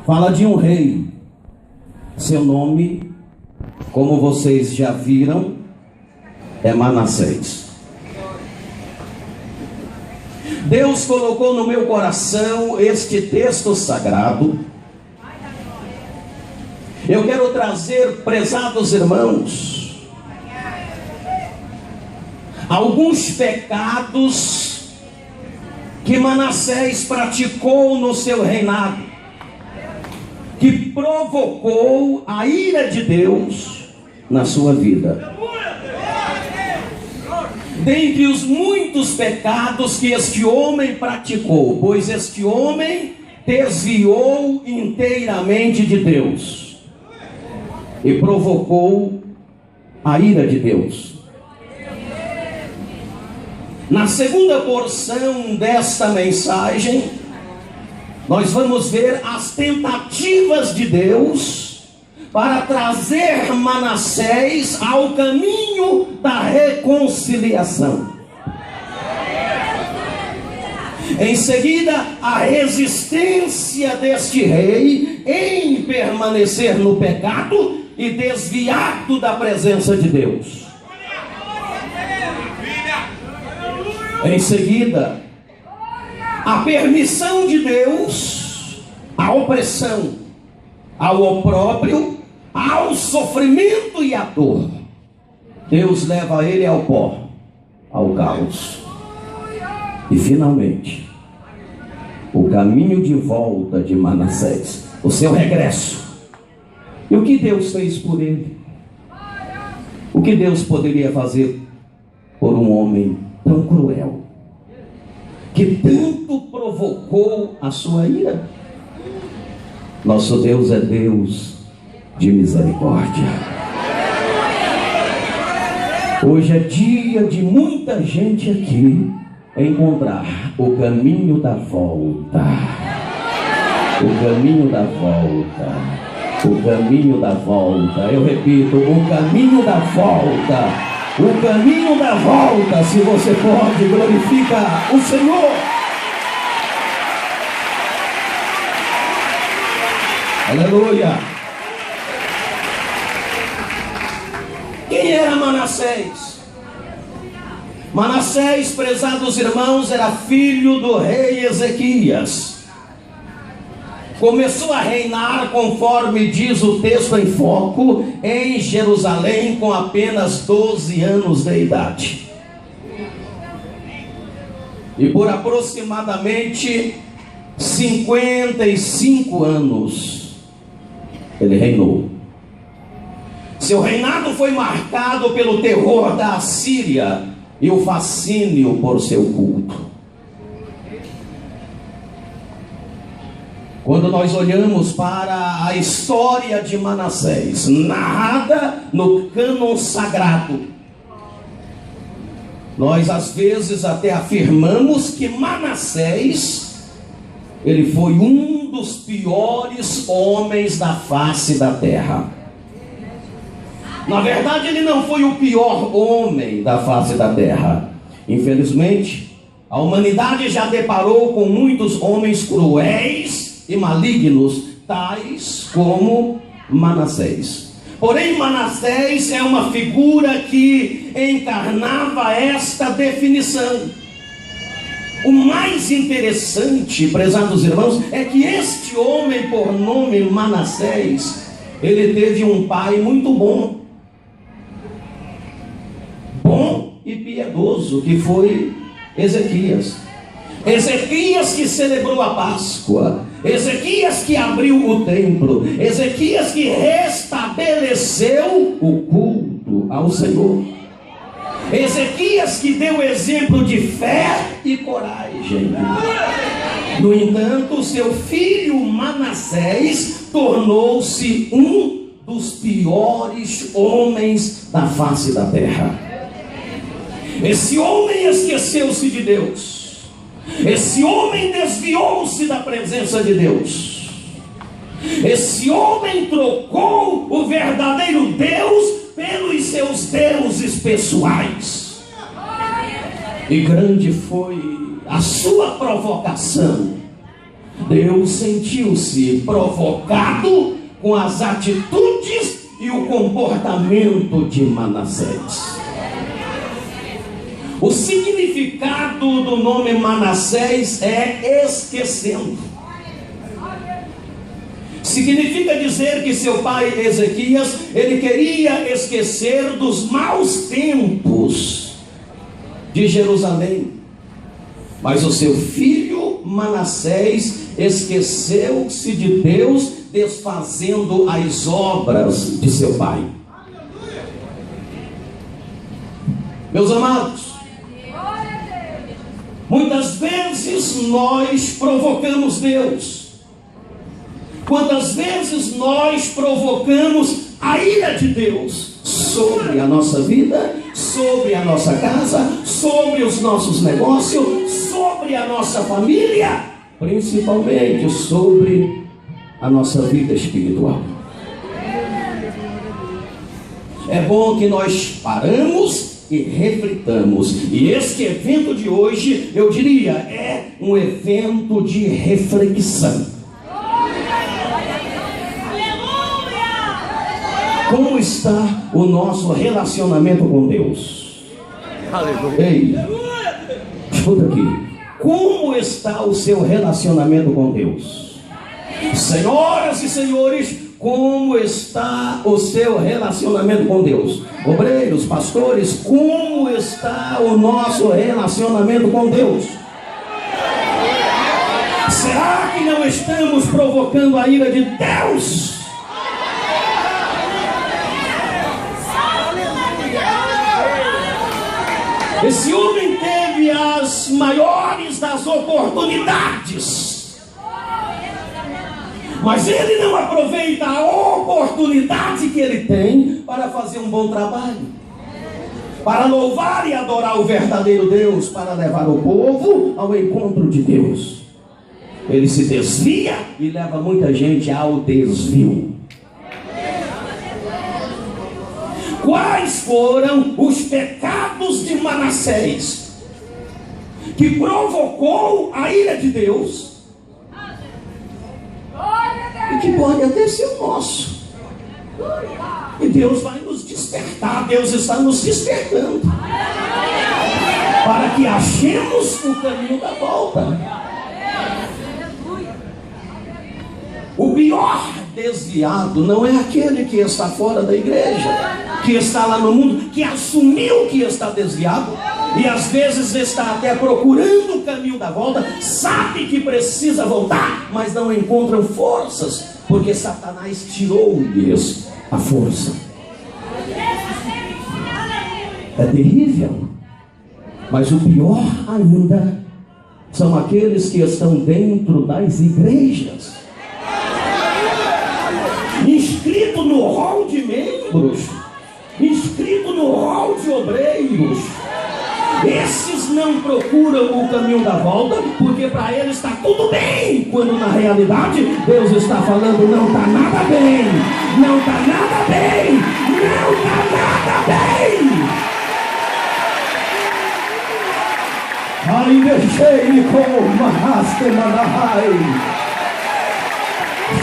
Fala de um rei. Seu nome, como vocês já viram, é Manassés. Deus colocou no meu coração este texto sagrado. Eu quero trazer, prezados irmãos, alguns pecados que Manassés praticou no seu reinado, que provocou a ira de Deus na sua vida. Dentre os muitos pecados que este homem praticou, pois este homem desviou inteiramente de Deus e provocou a ira de Deus. Na segunda porção desta mensagem, nós vamos ver as tentativas de Deus para trazer Manassés ao caminho da reconciliação. Em seguida, a resistência deste rei em permanecer no pecado e desviado da presença de Deus. Em seguida, a permissão de Deus à opressão, ao opróbrio, ao sofrimento e à dor. Deus leva ele ao pó, ao caos. E finalmente, o caminho de volta de Manassés, o seu regresso. E o que Deus fez por ele? O que Deus poderia fazer por um homem tão cruel, que tanto provocou a sua ira? Nosso Deus é Deus de misericórdia. Hoje é dia de muita gente aqui encontrar o caminho da volta. O caminho da volta. O caminho da volta. Eu repito, o caminho da volta. O caminho da volta. Se você pode, glorifica o Senhor. Aleluia. Quem era Manassés? Manassés, prezados irmãos, era filho do rei Ezequias. Começou a reinar, conforme diz o texto em foco, em Jerusalém com apenas 12 anos de idade. E por aproximadamente 55 anos ele reinou. Seu reinado foi marcado pelo terror da Assíria e o fascínio por seu culto. Quando nós olhamos para a história de Manassés, narrada no cânon sagrado, nós às vezes até afirmamos que Manassés, ele foi um dos piores homens da face da terra. Na verdade, ele não foi o pior homem da face da terra. Infelizmente, a humanidade já deparou com muitos homens cruéis e malignos, tais como Manassés. Porém, Manassés é uma figura que encarnava esta definição. O mais interessante, prezados irmãos, é que este homem por nome Manassés, ele teve um pai muito bom e piedoso, que foi Ezequias. Ezequias que celebrou a Páscoa, Ezequias que abriu o templo, Ezequias que restabeleceu o culto ao Senhor, Ezequias que deu exemplo de fé e coragem. No entanto, seu filho Manassés tornou-se um dos piores homens da face da terra. Esse homem esqueceu-se de Deus. Esse homem desviou-se da presença de Deus. Esse homem trocou o verdadeiro Deus pelos seus deuses pessoais. E grande foi a sua provocação Deus sentiu-se provocado com as atitudes e o comportamento de Manassés. O significado do nome Manassés é esquecendo. Significa dizer que seu pai Ezequias, ele queria esquecer dos maus tempos de Jerusalém. Mas o seu filho Manassés esqueceu-se de Deus, desfazendo as obras de seu pai. Meus amados, muitas vezes nós provocamos Deus. Quantas vezes nós provocamos a ira de Deus sobre a nossa vida, sobre a nossa casa, sobre os nossos negócios, sobre a nossa família, principalmente sobre a nossa vida espiritual. É bom que nós paramos e reflitamos. E este evento de hoje, eu diria, é um evento de reflexão. Como está o nosso relacionamento com Deus? Aleluia. Ei, escuta aqui. Como está o seu relacionamento com Deus? Senhoras e senhores, como está o seu relacionamento com Deus? Obreiros, pastores, como está o nosso relacionamento com Deus? Será que não estamos provocando a ira de Deus? Esse homem teve as maiores das oportunidades, mas ele não aproveita a oportunidade que ele tem para fazer um bom trabalho, para louvar e adorar o verdadeiro Deus, para levar o povo ao encontro de Deus. Ele se desvia e leva muita gente ao desvio. Quais foram os pecados de Manassés que provocou a ira de Deus e que pode até ser o nosso? E Deus vai nos despertar. Deus está nos despertando para que achemos o caminho da volta. O pior desviado não é aquele que está fora da igreja, que está lá no mundo, que assumiu que está desviado e às vezes está até procurando o caminho da volta, sabe que precisa voltar, mas não encontram forças, porque Satanás tirou-lhes a força. É terrível. Mas o pior ainda são aqueles que estão dentro das igrejas, inscrito no rol de membros, inscrito no rol de obreiros. Esses não procuram o caminho da volta, porque para eles está tudo bem, quando na realidade Deus está falando: não está nada bem, não está nada bem, não está nada bem. Aí deixei como Mahaste Manahai,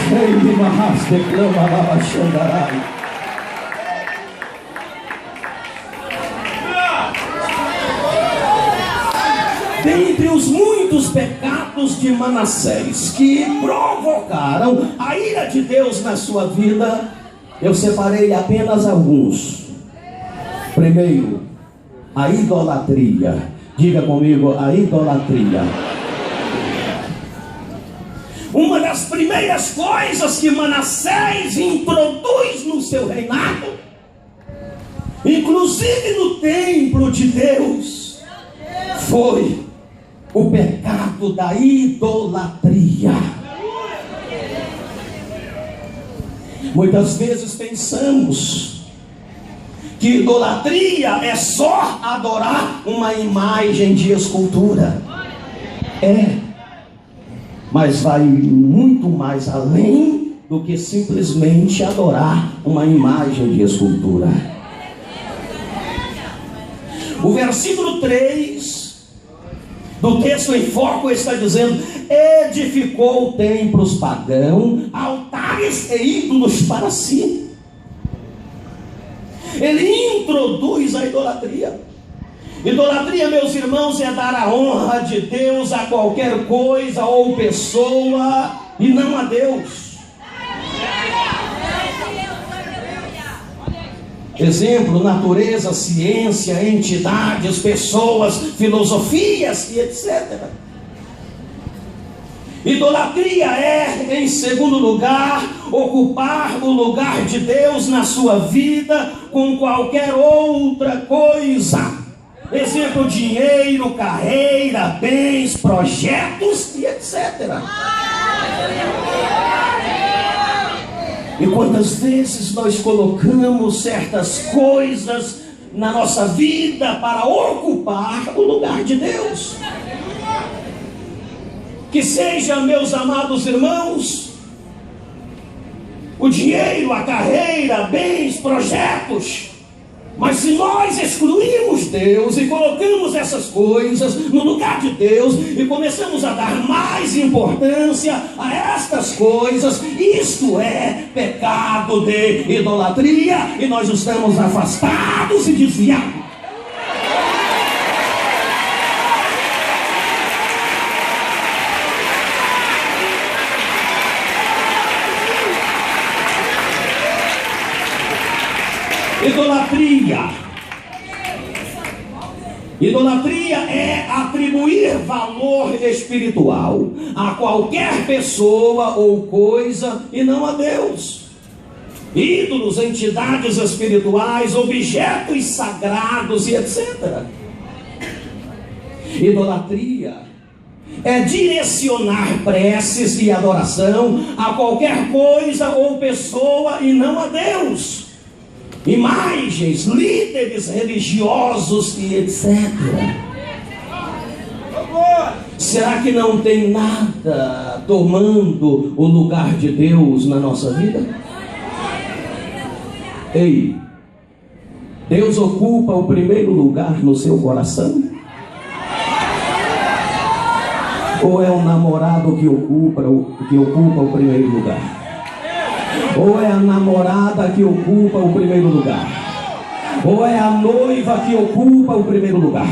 cheio Mahaste Clama Xandarai. Dentre os muitos pecados de Manassés que provocaram a ira de Deus na sua vida, eu separei apenas alguns. Primeiro, a idolatria. Diga comigo, a idolatria. Uma das primeiras coisas que Manassés introduz no seu reinado, inclusive no templo de Deus, foi o pecado da idolatria. Muitas vezes pensamos que idolatria é só adorar uma imagem de escultura. É, mas vai muito mais além do que simplesmente adorar uma imagem de escultura. O versículo 3 do texto em foco está dizendo: edificou templos pagãos, altares e ídolos para si. Ele introduz a idolatria. Idolatria, meus irmãos, é dar a honra de Deus a qualquer coisa ou pessoa e não a Deus. Exemplo: natureza, ciência, entidades, pessoas, filosofias e etc. Idolatria é, em segundo lugar, ocupar o lugar de Deus na sua vida com qualquer outra coisa. Exemplo: dinheiro, carreira, bens, projetos e etc. E quantas vezes nós colocamos certas coisas na nossa vida para ocupar o lugar de Deus? Que seja, meus amados irmãos, o dinheiro, a carreira, bens, projetos. Mas se nós excluirmos Deus e colocamos essas coisas no lugar de Deus e começamos a dar mais importância a estas coisas, isto é pecado de idolatria, e nós estamos afastados e desviados. Idolatria é atribuir valor espiritual a qualquer pessoa ou coisa e não a Deus. Ídolos, entidades espirituais, objetos sagrados e etc. Idolatria é direcionar preces e adoração a qualquer coisa ou pessoa e não a Deus. Imagens, líderes religiosos e etc. Será que não tem nada tomando o lugar de Deus na nossa vida? Ei, Deus ocupa o primeiro lugar no seu coração? Ou é o namorado que ocupa o primeiro lugar? Ou é a namorada que ocupa o primeiro lugar? Ou é a noiva que ocupa o primeiro lugar?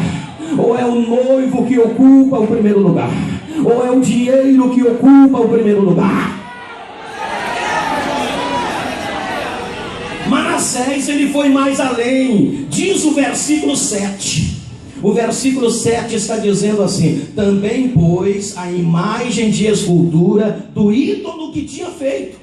Ou é o noivo que ocupa o primeiro lugar? Ou é o dinheiro que ocupa o primeiro lugar? Manassés, ele foi mais além. Diz o versículo 7. O versículo 7 está dizendo assim: também pôs a imagem de escultura do ídolo que tinha feito.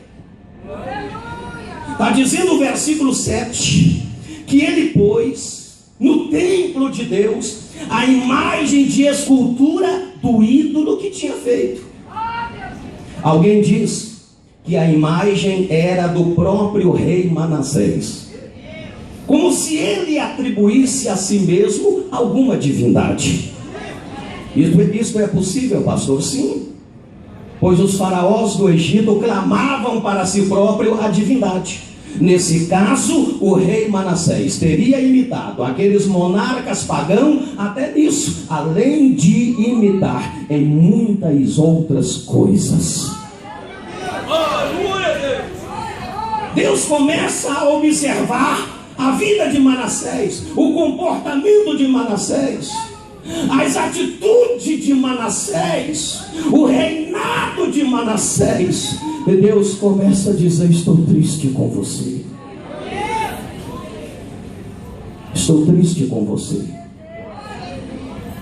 Está dizendo o versículo 7 que ele pôs no templo de Deus a imagem de escultura do ídolo que tinha feito. Alguém diz que a imagem era do próprio rei Manassés, como se ele atribuísse a si mesmo alguma divindade. Isso é possível, pastor? Sim. Pois os faraós do Egito clamavam para si próprio a divindade. Nesse caso, o rei Manassés teria imitado aqueles monarcas pagãos até nisso, além de imitar em muitas outras coisas. Deus começa a observar a vida de Manassés, o comportamento de Manassés, as atitudes de Manassés, o reinado de Manassés. E Deus começa a dizer: estou triste com você. Estou triste com você.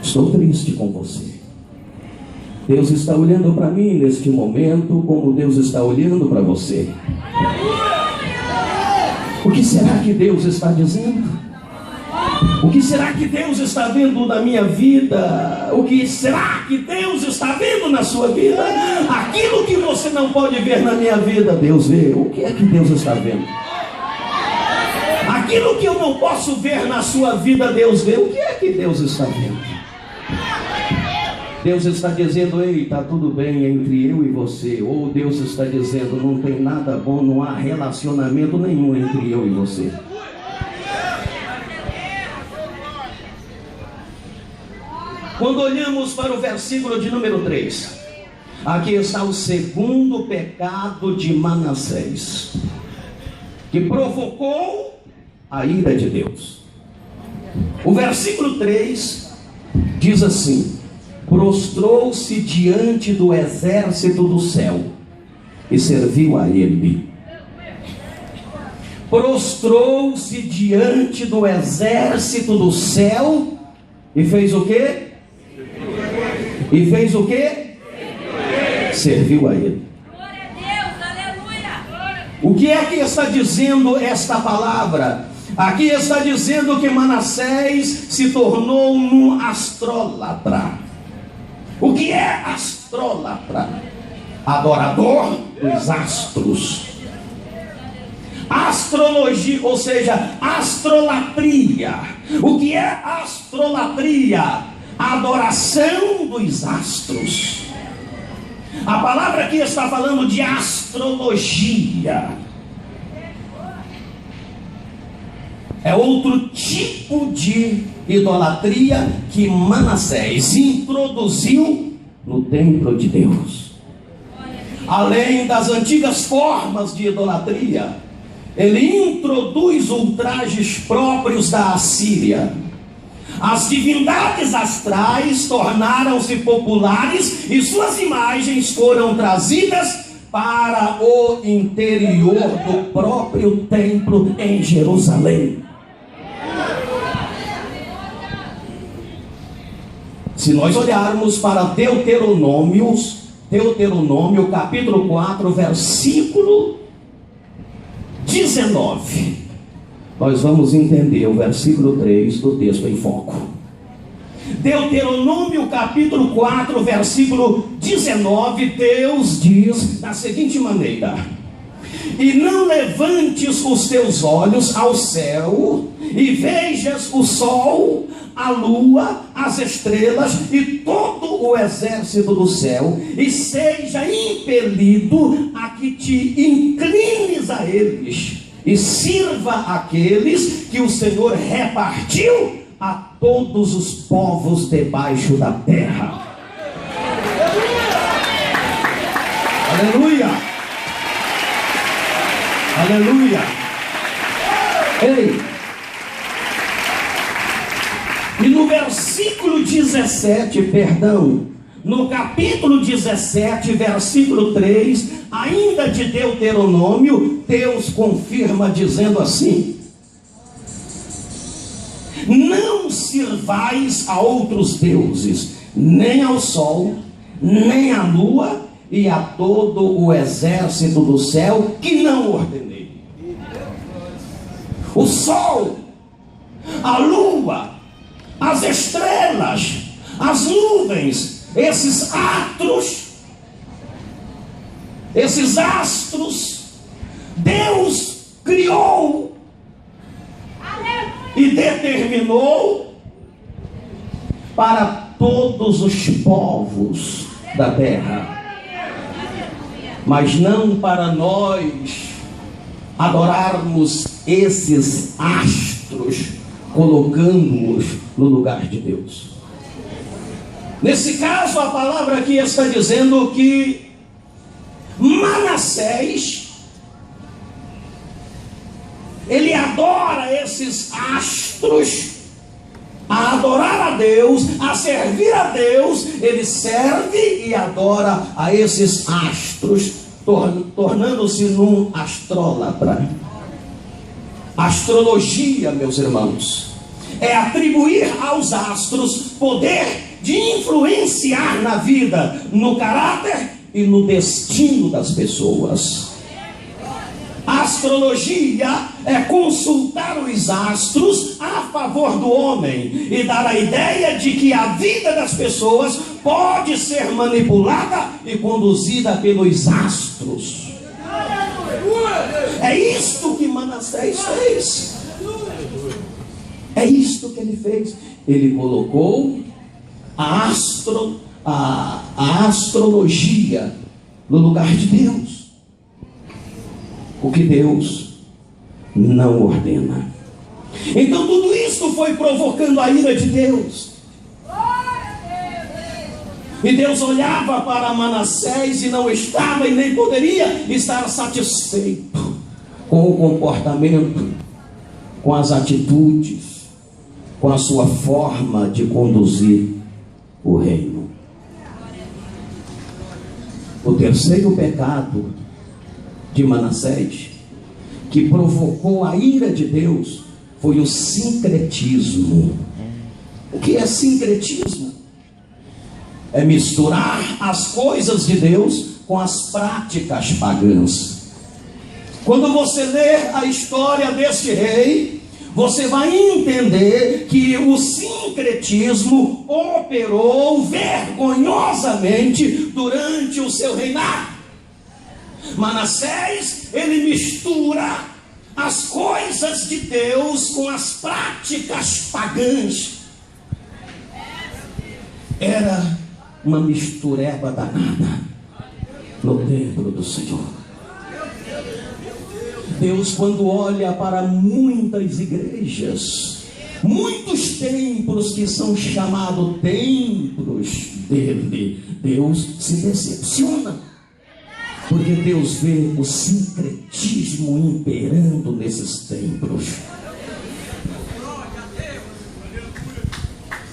Estou triste com você. Deus está olhando para mim neste momento, como Deus está olhando para você. O que será que Deus está dizendo? O que será que Deus está vendo na minha vida? O que será que Deus está vendo na sua vida? Aquilo que você não pode ver na minha vida, Deus vê. O que é que Deus está vendo? Aquilo que eu não posso ver na sua vida, Deus vê. O que é que Deus está vendo? Deus está dizendo: ei, está tudo bem entre eu e você. Ou Deus está dizendo: não tem nada bom, não há relacionamento nenhum entre eu e você. Quando olhamos para o versículo de número 3, aqui está o segundo pecado de Manassés, que provocou a ira de Deus. O versículo 3 diz assim: prostrou-se diante do exército do céu e serviu a ele. Prostrou-se diante do exército do céu e fez o quê? E fez o quê? Serviu a ele. Glória a Deus, aleluia. O que é que está dizendo esta palavra? Aqui está dizendo que Manassés se tornou um astrólatra. O que é astrólatra? Adorador dos astros. Astrologia, ou seja, astrolatria. O que é astrolatria? Adoração dos astros. A palavra aqui está falando de astrologia. É outro tipo de idolatria que Manassés introduziu no templo de Deus. Além das antigas formas de idolatria, ele introduz ultrajes próprios da Assíria. As divindades astrais tornaram-se populares e suas imagens foram trazidas para o interior do próprio templo em Jerusalém. Se nós olharmos para Deuteronômio capítulo 4, versículo 19, nós vamos entender o versículo 3 do texto em foco. Deuteronômio capítulo 4, versículo 19, Deus diz da seguinte maneira: e não levantes os teus olhos ao céu e vejas o sol, a lua, as estrelas e todo o exército do céu, e seja impelido a que te inclines a eles e sirva aqueles que o Senhor repartiu a todos os povos debaixo da terra. Aleluia! Aleluia! Ei! E no versículo 17, no capítulo 17, versículo 3, ainda de Deuteronômio, Deus confirma dizendo assim: não sirvais a outros deuses, nem ao sol, nem à lua, e a todo o exército do céu, que não ordenei. O sol, a lua, as estrelas, as nuvens, esses astros, Deus criou e determinou para todos os povos da terra, mas não para nós adorarmos esses astros, colocando-os no lugar de Deus. Nesse caso, a palavra aqui está dizendo que Manassés, ele adora esses astros, a adorar a Deus, a servir a Deus, ele serve e adora a esses astros, tornando-se num astrólatra. Astrologia, meus irmãos, é atribuir aos astros poder de influenciar na vida, no caráter e no destino das pessoas. Astrologia é consultar os astros a favor do homem e dar a ideia de que a vida das pessoas pode ser manipulada e conduzida pelos astros. É isto que Manassés fez. É isto que ele fez. Ele colocou a astrologia no lugar de Deus, o que Deus não ordena. Então tudo isso foi provocando a ira de Deus. E Deus olhava para Manassés e não estava e nem poderia estar satisfeito com o comportamento, com as atitudes, com a sua forma de conduzir o reino. O terceiro pecado de Manassés, que provocou a ira de Deus, foi o sincretismo. O que é sincretismo? É misturar as coisas de Deus com as práticas pagãs. Quando você ler a história deste rei, você vai entender que o sincretismo operou vergonhosamente durante o seu reinado. Manassés, ele mistura as coisas de Deus com as práticas pagãs. Era uma mistureba danada no templo do Senhor. Deus, quando olha para muitas igrejas, muitos templos que são chamados templos dele, Deus se decepciona, porque Deus vê o sincretismo imperando nesses templos.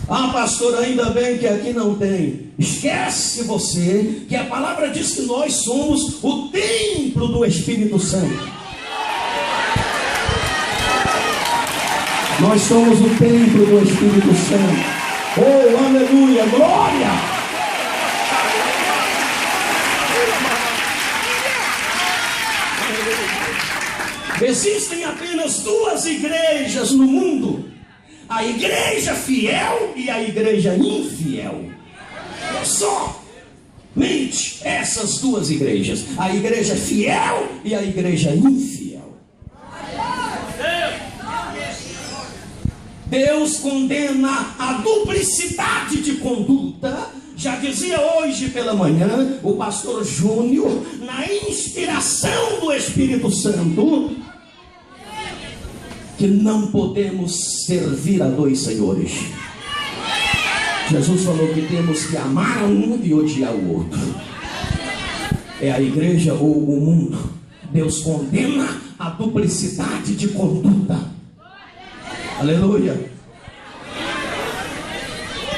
Ah, pastor, ainda bem que aqui não tem. Esquece você que a palavra diz que nós somos o templo do Espírito Santo. Nós somos o templo do Espírito Santo. Oh, aleluia, glória! Existem apenas duas igrejas no mundo: a igreja fiel e a igreja infiel. Somente essas duas igrejas: a igreja fiel e a igreja infiel. Deus condena a duplicidade de conduta. Já dizia hoje pela manhã o pastor Júnior, na inspiração do Espírito Santo, que não podemos servir a dois senhores. Jesus falou que temos que amar um e odiar o outro. É a igreja ou o mundo. Deus condena a duplicidade de conduta. Aleluia.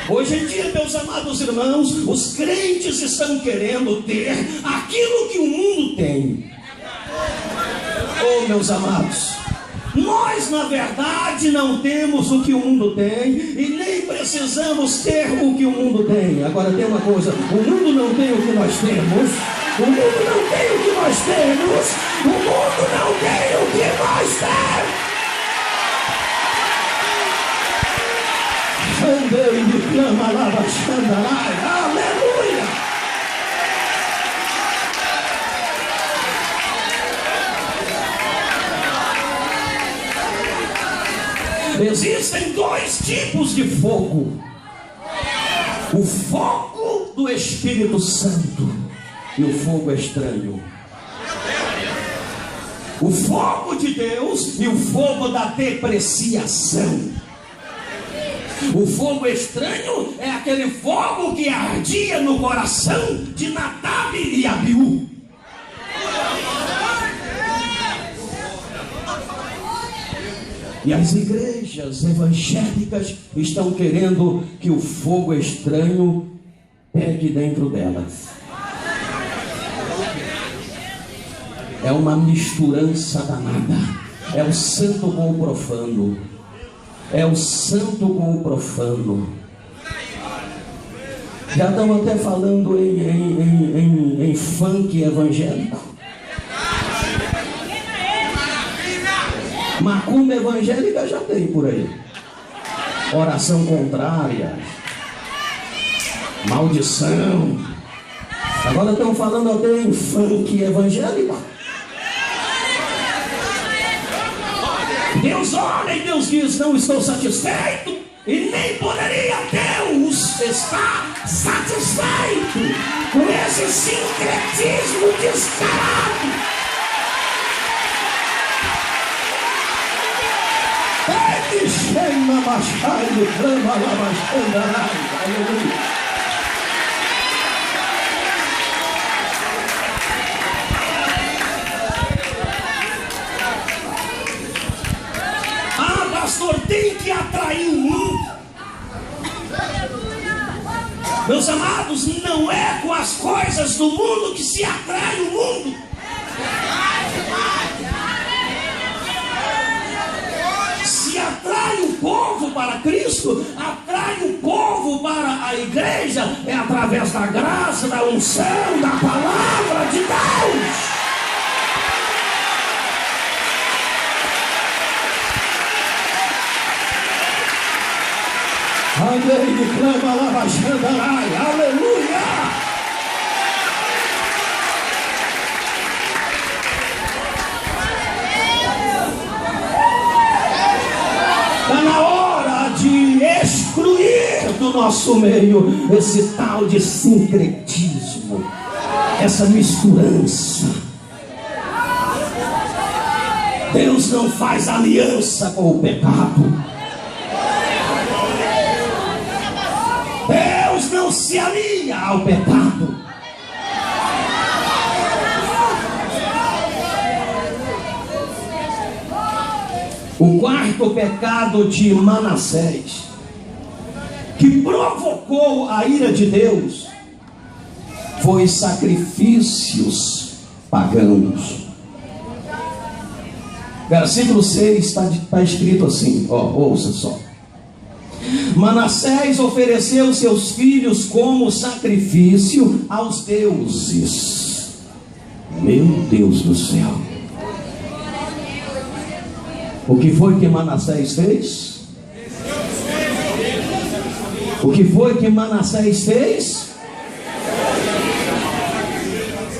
Hoje em dia, meus amados irmãos, os crentes estão querendo ter aquilo que o mundo tem. Oh, meus amados, nós na verdade não temos o que o mundo tem e nem precisamos ter o que o mundo tem. Agora tem uma coisa: o mundo não tem o que nós temos. O mundo não tem o que nós temos. O mundo não tem o que nós temos. Aleluia! Existem dois tipos de fogo: o fogo do Espírito Santo e o fogo estranho. O fogo de Deus e o fogo da depreciação. O fogo estranho é aquele fogo que ardia no coração de Nadab e Abiú. E as igrejas evangélicas estão querendo que o fogo estranho pegue dentro delas. É uma misturança danada. É o santo com o profano. É o santo com o profano. Já estão até falando em funk evangélico. Macumba evangélica já tem por aí. Oração contrária. Maldição. Agora estão falando até em funk evangélico. Deus olha e Deus diz: não estou satisfeito, e nem poderia Deus estar satisfeito com esse sincretismo descarado. Ele chama Machai, clama lá, Aleluia. atrair o mundo. Meus amados, não é com as coisas do mundo que se atrai o mundo. Se atrai o povo para Cristo, atrai o povo para a igreja, é através da graça, da unção, da palavra de Deus. Aleluia! Está na hora de excluir do nosso meio esse tal de sincretismo, essa misturança. Deus não faz aliança com o pecado. Deus não se alia ao pecado. O quarto pecado de Manassés, que provocou a ira de Deus, foi sacrifícios pagãos. Versículo 6 está escrito assim, ouça só. Manassés ofereceu seus filhos como sacrifício aos deuses. Meu Deus do céu. O que foi que Manassés fez? O que foi que Manassés fez?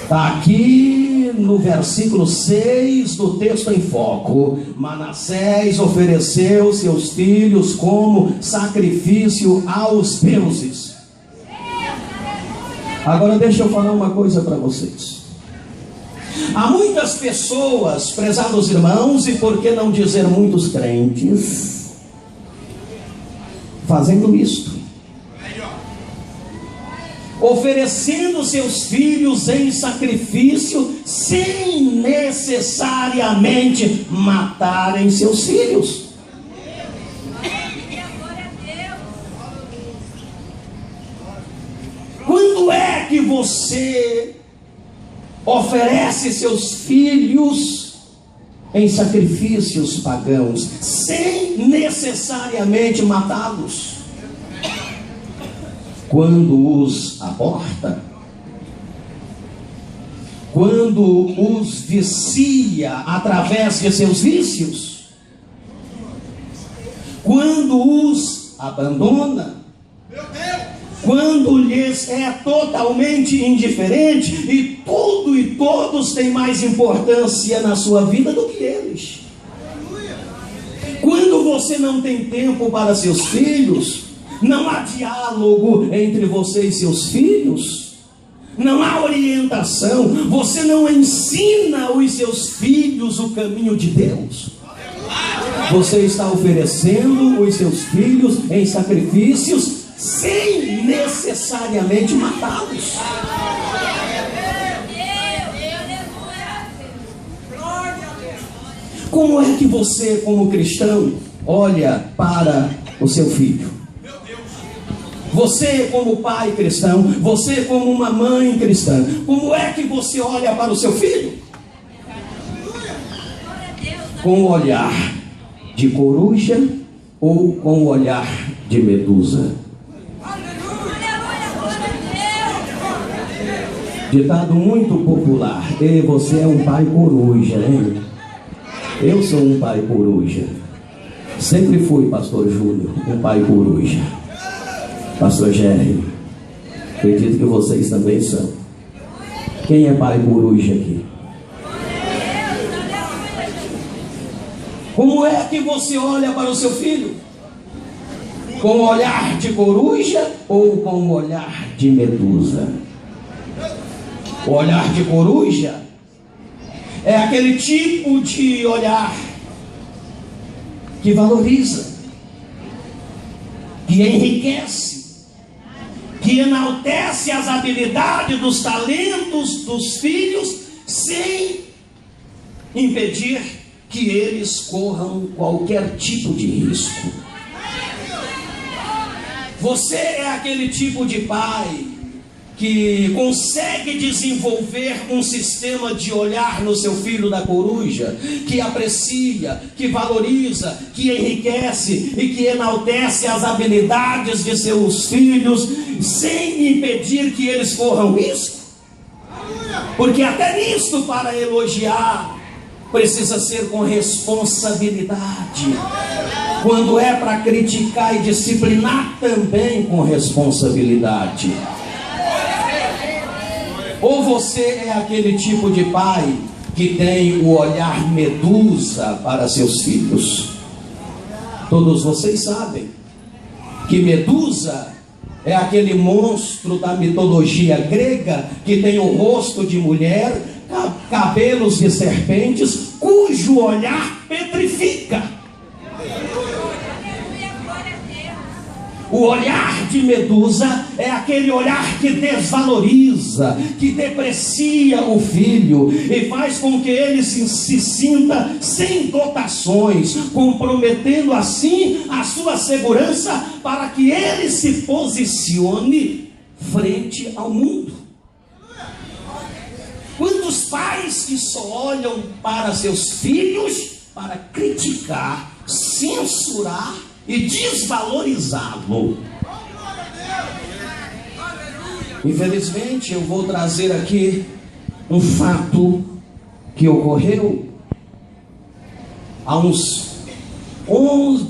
Está aqui no versículo 6 do texto em foco. Manassés ofereceu seus filhos como sacrifício aos deuses. Agora deixa eu falar uma coisa para vocês. Há muitas pessoas, prezados irmãos, e por que não dizer muitos crentes, fazendo isto, oferecendo seus filhos em sacrifício, sem necessariamente matarem seus filhos. Quando é que você oferece seus filhos em sacrifícios pagãos, sem necessariamente matá-los? Quando os aborta, quando os vicia através de seus vícios, quando os abandona, quando lhes é totalmente indiferente e tudo e todos têm mais importância na sua vida do que eles. Quando você não tem tempo para seus filhos, não há diálogo entre você e seus filhos, não há orientação, você não ensina os seus filhos o caminho de Deus. Você está oferecendo os seus filhos em sacrifícios sem necessariamente matá-los. Como é que você, como cristão, olha para o seu filho? Você como pai cristão, você como uma mãe cristã, como é que você olha para o seu filho? Com o olhar de coruja ou com o olhar de medusa? Ditado muito popular: e você é um pai coruja, hein? Eu sou um pai coruja. Sempre fui, pastor Júnior, um pai coruja. Pastor Jerry, acredito que vocês também são. Quem é pai coruja aqui? Como é que você olha para o seu filho? Com o olhar de coruja ou com o olhar de medusa? O olhar de coruja é aquele tipo de olhar que valoriza, que enriquece, que enaltece as habilidades, dos talentos dos filhos, sem impedir que eles corram qualquer tipo de risco. Você é aquele tipo de pai que consegue desenvolver um sistema de olhar no seu filho da coruja, que aprecia, que valoriza, que enriquece e que enaltece as habilidades de seus filhos, sem impedir que eles corram risco? Porque até nisto, para elogiar, precisa ser com responsabilidade. Quando é para criticar e disciplinar, também com responsabilidade. Ou você é aquele tipo de pai que tem o olhar medusa para seus filhos? Todos vocês sabem que Medusa é aquele monstro da mitologia grega que tem o rosto de mulher, cabelos de serpentes, cujo olhar petrifica. O olhar de Medusa é aquele olhar que desvaloriza, que deprecia o filho e faz com que ele se sinta sem dotações, comprometendo assim a sua segurança para que ele se posicione frente ao mundo. Quantos pais que só olham para seus filhos para criticar, censurar e desvalorizá-lo? Infelizmente, eu vou trazer aqui um fato que ocorreu há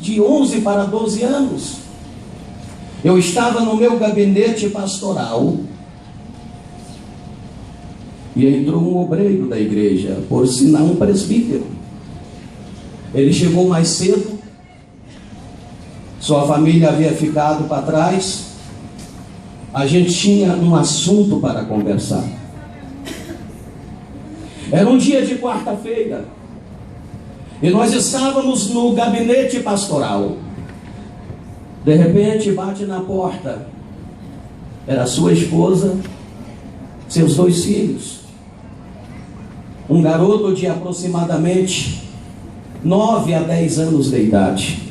de 11 para 12 anos. Eu estava no meu gabinete pastoral e entrou um obreiro da igreja, por sinal um presbítero. Ele chegou mais cedo, sua família havia ficado para trás. A gente tinha um assunto para conversar. Era um dia de quarta-feira e nós estávamos no gabinete pastoral. De repente bate na porta. Era sua esposa, seus 2 filhos, um garoto de aproximadamente 9 a 10 anos de idade.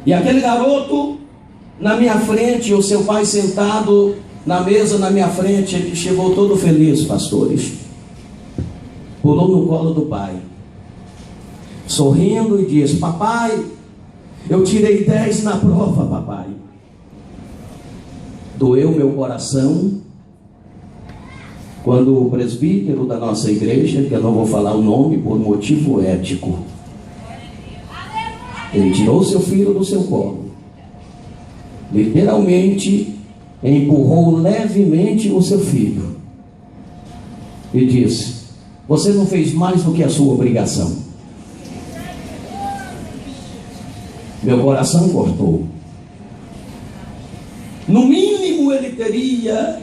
E aquele garoto na minha frente, o seu pai sentado na mesa na minha frente, ele chegou todo feliz, pastores. Pulou no colo do pai, sorrindo, e disse: papai, eu tirei 10 na prova, papai. Doeu meu coração quando o presbítero da nossa igreja, que eu não vou falar o nome por motivo ético, ele tirou seu filho do seu colo, literalmente empurrou levemente o seu filho e disse: você não fez mais do que a sua obrigação. Meu coração cortou. No mínimo ele teria